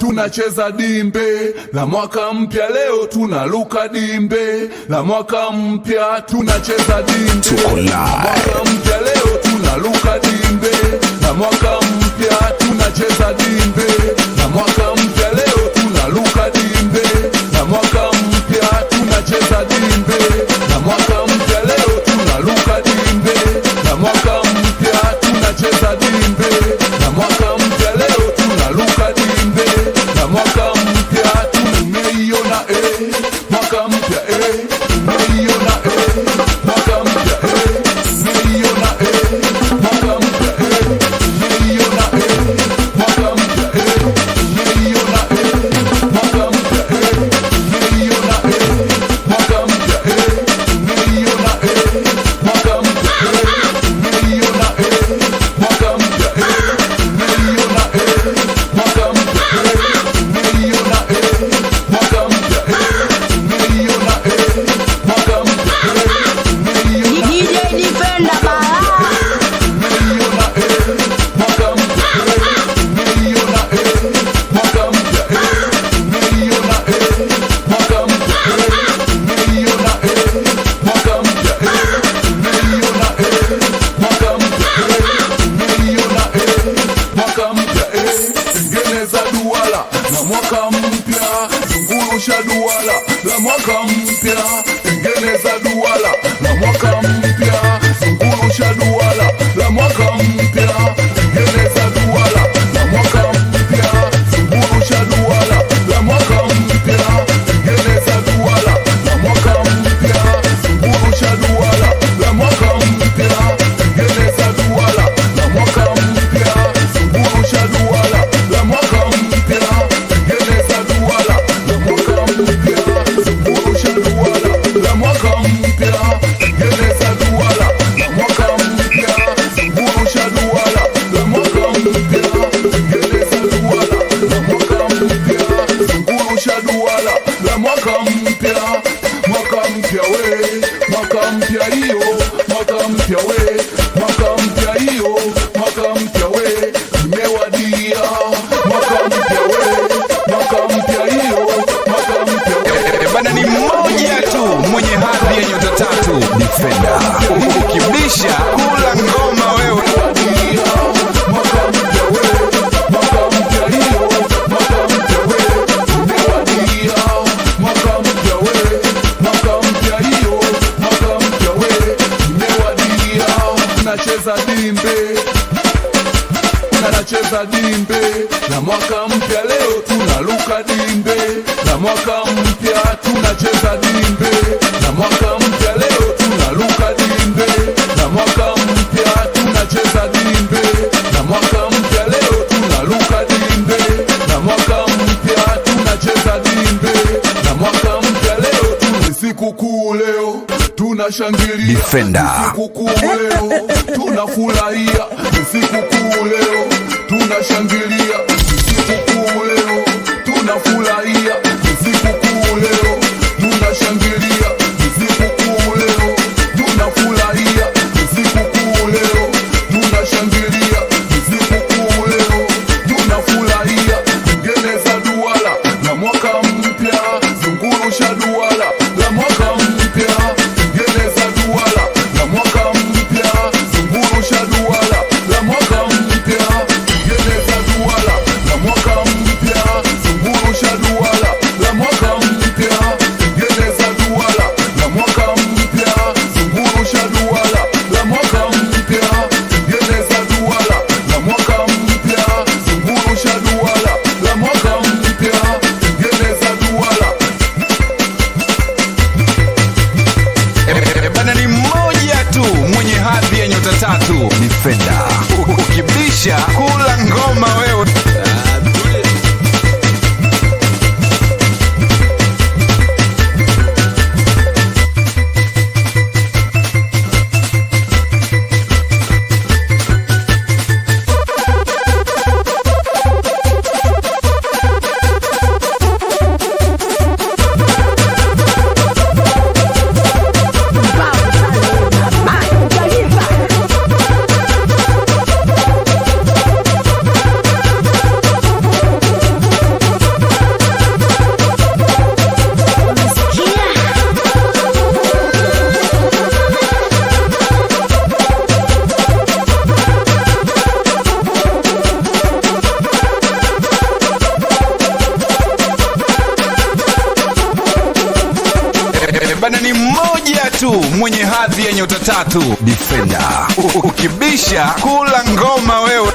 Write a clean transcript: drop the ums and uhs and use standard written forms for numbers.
tunacheza dimbe la mwaka mpya leo, tunaluka dimbe la mwaka mpya, tunacheza dimbe la mwaka mpya leo, tunaluka dimbe la mwaka mpya, tunacheza dimbe la mwaka mpya leo, tunaluka dimbe la mwaka mpya, tunacheza dimbe la mwaka mpya leo, tunaluka dimbe la mwaka mpya, tunacheza dimbe la mwaka mpya leo, tunaluka dimbe la mwaka mpya, tumeiona mwaka mpya tumeiona mwaka mpya tumeiona mwaka mpya tumeiona mwaka mpya tumeiona mwaka mpya tumeiona mwaka mpya tumeiona mwaka mpya tumeiona mwaka mpya tumeiona mwaka mpya tumeiona mwaka mpya tumeiona mwaka mpya tumeiona DJ Defender tengeneza duara la mwaka mpya, zungurusha duara la mwaka mpya, tengeneza duara la mwaka mpya, zungurusha duara la mwaka mpya, tengeneza duara la mwaka mpya, zungurusha duara la mwaka mpya, tengeneza duara la mwaka mpya, zungurusha duara la mwaka mpya, tengeneza duara la mwaka mpya, zungurusha duara la mwaka mpya, tengeneza duara la mwaka mpya, zungurusha duara la mwaka mpya, tengeneza duara la mwaka mpya, zungurusha duara la mwaka mpya, tengeneza duara la mwaka mpya, zungurusha duara la mwaka mpya, mwaka mpya we, mwaka mpya hiyo, mwaka mpya we, mwaka mpya hiyo, mwaka mpya we, imewadia, mwaka mpya we, mwaka mpya hiyo, mwaka mpya we. Bana ni mmoja tu mwenye hadhi ya nyota 3 Defender. Ukibisha kula ngoma wewe. Mwaka mpya we, mwaka mpya hiyo, mwaka mpya we, imewadia, mwaka mpya we, mwaka mpya hiyo, mwaka mpya we, imewadia, tunacheza dimbe nacheza dimbe la mwaka mpya leo, tunaluka dimbe la mwaka mpya, tunacheza dimbe la mwaka mpya leo, tunaluka dimbe la mwaka mpya, tunacheza dimbe la mwaka mpya leo, tunaluka dimbe la mwaka mpya, tunacheza dimbe la mwaka mpya leo, ni sikukuu leo, tunashangilia Defender. sikukuu leo, tunafurahia sikukuu leo, tunashangilia sikukuu leo, tunafurahia sikukuu leo, tunashangilia sikukuu leo, tunafurahia sikukuu leo, tunashangilia sikukuu leo, tunafurahia, tengeneza duara la mwaka mpya, zungurusha duara la mwaka mpya, tengeneza duara la mwaka mpya, zungurusha duara la mwaka mpya, tengeneza duara la mwaka mpya, zungurusha bana ni mmoja tu mwenye hadhi ya nyota 3, Defender. Ukibisha kula ngoma wewe.